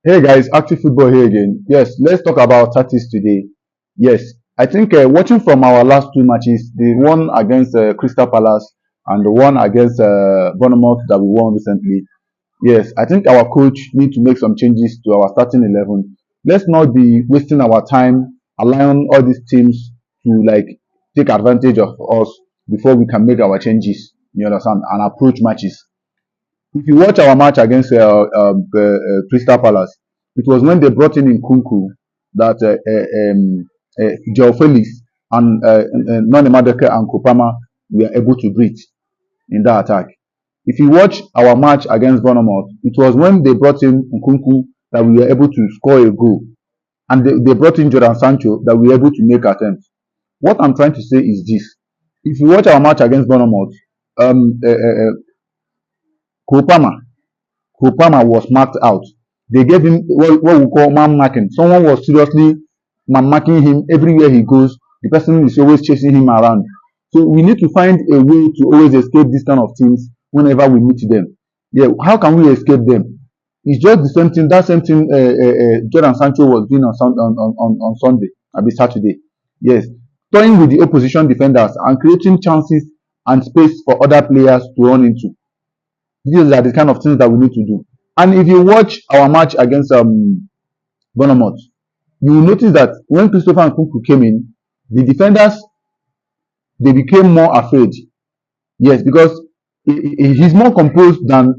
Hey guys, Active Football here again. Yes, let's talk about tactics today. Yes, I think watching from our last two matches, the one against Crystal Palace and the one against Bournemouth that we won recently. Yes, I think our coach need to make some changes to our starting 11. Let's not be wasting our time allowing all these teams to like take advantage of us before we can make our changes. You understand? And approach matches. If you watch our match against Crystal Palace, it was when they brought in Nkunku that Joe Felix and Noni Madueke and Kopama were able to breathe in that attack. If you watch our match against Bournemouth, it was when they brought in Nkunku that we were able to score a goal. And they brought in Jordan Sancho that we were able to make attempts. What I'm trying to say is this. If you watch our match against Bournemouth, um, uh, uh, Kopama Kopama was marked out. They gave him what we call man marking. Someone was seriously man marking him everywhere he goes. The person is always chasing him around. So we need to find a way to always escape this kind of things whenever we meet them. Yeah, how can we escape them? It's just the same thing. That same thing Jordan Sancho was doing on Sunday, maybe Saturday. Yes, toying with the opposition defenders and creating chances and space for other players to run into. These are the kind of things that we need to do. And if you watch our match against Bournemouth, you will notice that when Christopher Nkunku came in, the defenders they became more afraid. Yes, because he's more composed than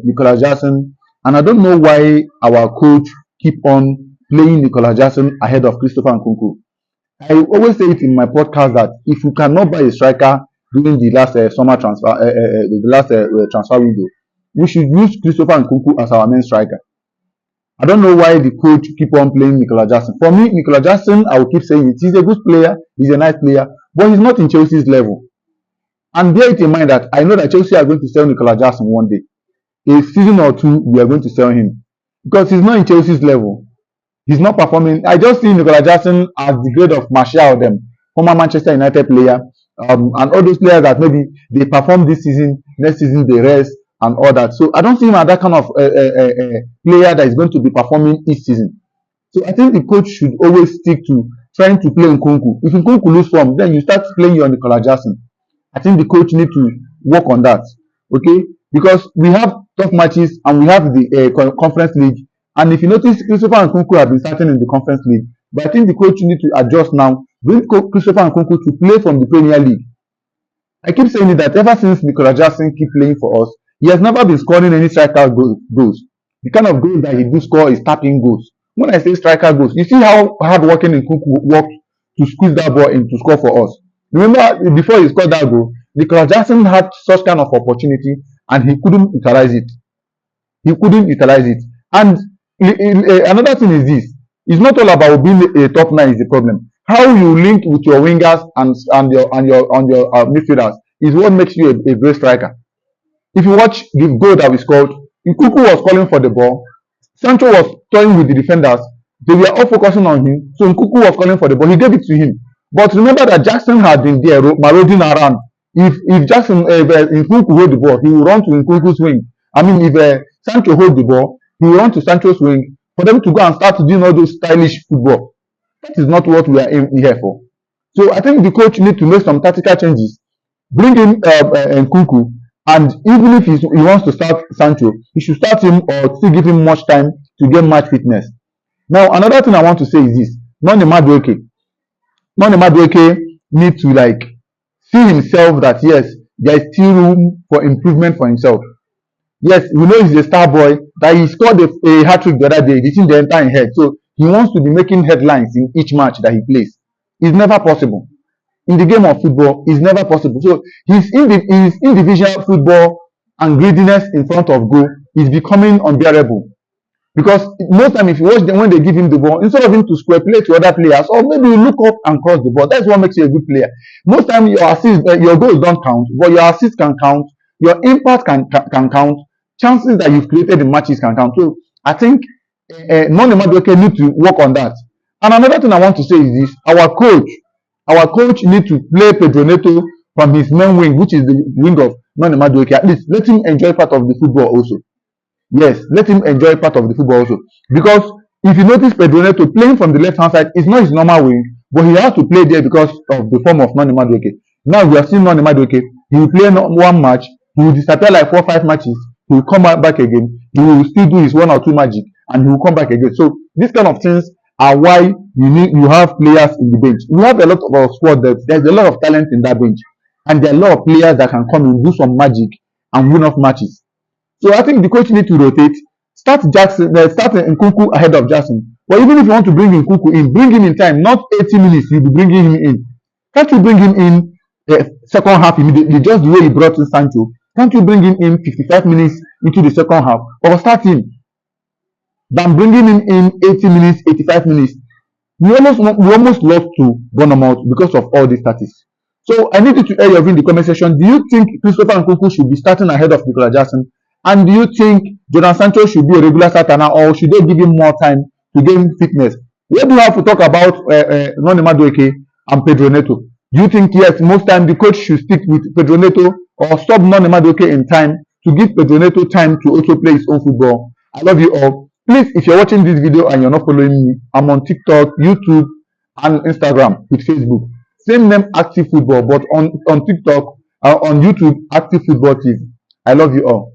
Nicolas Jackson, and I don't know why our coach keep on playing Nicolas Jackson ahead of Christopher Nkunku. I always say it in my podcast that if you cannot buy a striker during the last summer transfer, the last transfer window, we should use Christopher Nkunku as our main striker. I don't know why the coach keep on playing Nicolas Jackson. For me, Nicolas Jackson, I will keep saying it. He's a good player. He's a nice player, but he's not in Chelsea's level. And bear it in mind that I know that Chelsea are going to sell Nicolas Jackson one day. A season or two, we are going to sell him because he's not in Chelsea's level. He's not performing. I just see Nicolas Jackson as the grade of Martial, them former Manchester United player, and all those players that maybe they perform this season, next season they rest and all that. So I don't see him as that kind of player that is going to be performing each season. So I think the coach should always stick to trying to play Nkunku. If Nkunku lose form, then you start playing your Nicolas Jackson. I think the coach need to work on that. Okay, because we have tough matches and we have the conference league. And if you notice, Christopher Nkunku have been starting in the conference league. But I think the coach need to adjust now. Bring Christopher Nkunku to play from the Premier League. I keep saying it that ever since Nicolas Jackson keep playing for us, he has never been scoring any striker goals. The kind of goals that he do score is tapping goals. When I say striker goals, you see how hard working Nkunku worked to squeeze that ball in to score for us. Remember, before he scored that goal, Nicolas Jackson had such kind of opportunity and he couldn't utilize it. He couldn't utilize it. And another thing is this: it's not all about being a top nine is the problem. How you link with your wingers and your midfielders is what makes you a great striker. If you watch the goal that we scored, Nkunku was calling for the ball. Sancho was toying with the defenders. They were all focusing on him. So Nkunku was calling for the ball. He gave it to him. But remember that Jackson had been there marauding around. If Jackson Nkunku hold the ball, he will run to Nkunku's wing. I mean, if Sancho hold the ball, he will run to Sancho's wing for them to go and start doing all those stylish football. That is not what we are here for. So I think the coach need to make some tactical changes. Bring in Nkunku, and even if he wants to start Sancho, he should start him or still give him much time to get match fitness. Now, another thing I want to say is this: Noni Madueke need to like see himself that yes, there is still room for improvement for himself. Yes, we know he's a star boy, that he scored a hat-trick the other day, the thing they enter in head. So he wants to be making headlines in each match that he plays. It's never possible. In the game of football, it's never possible. So his individual football and greediness in front of goal is becoming unbearable. Because most time, if you watch them when they give him the ball, instead of him to square play to other players, or maybe you look up and cross the ball, that's what makes you a good player. Most time your assist, your goals don't count, but your assist can count, your impact can count, chances that you've created in matches can count. So I think Noni Madueke need to work on that. And another thing I want to say is this: our coach need to play Pedro Neto from his main wing, which is the wing of Noni Madueke. At least let him enjoy part of the football also. Yes, let him enjoy part of the football also. Because if you notice Pedro Neto playing from the left hand side, it's not his normal way, but he has to play there because of the form of Noni Madueke. Now we have seen Noni Madueke, he will play one match, he will disappear like 4 or 5 matches, he will come back again, he will still do his 1 or 2 magic, and he will come back again. So these kind of things are why you have players in the bench. We have a lot of squad depth. There's a lot of talent in that bench, and there are a lot of players that can come in, do some magic, and win off matches. So I think the coach need to rotate. Start Nkunku ahead of Jackson. But even if you want to bring Nkunku in, bring him in time, not 80 minutes. You'll be bringing him in. Can't you bring him in second half immediately, just the way you brought in Sancho? Can't you bring him in 55 minutes into the second half, or start him than bringing him in 80 minutes, 85 minutes? We almost lost to Bournemouth because of all these tactics. So I need you to air your view in the comment section. Do you think Christopher Nkunku should be starting ahead of Nicolas Jackson? And do you think Jordan Sancho should be a regular starter now, or should they give him more time to gain fitness? What do you have to talk about Noni Madueke and Pedro Neto? Do you think, yes, most time the coach should stick with Pedro Neto, or stop Noni Madueke in time to give Pedro Neto time to also play his own football? I love you all. Please, if you're watching this video and you're not following me, I'm on TikTok, YouTube, and Instagram with Facebook. Same name, Active Football, but on TikTok, on YouTube, Active Football TV. I love you all.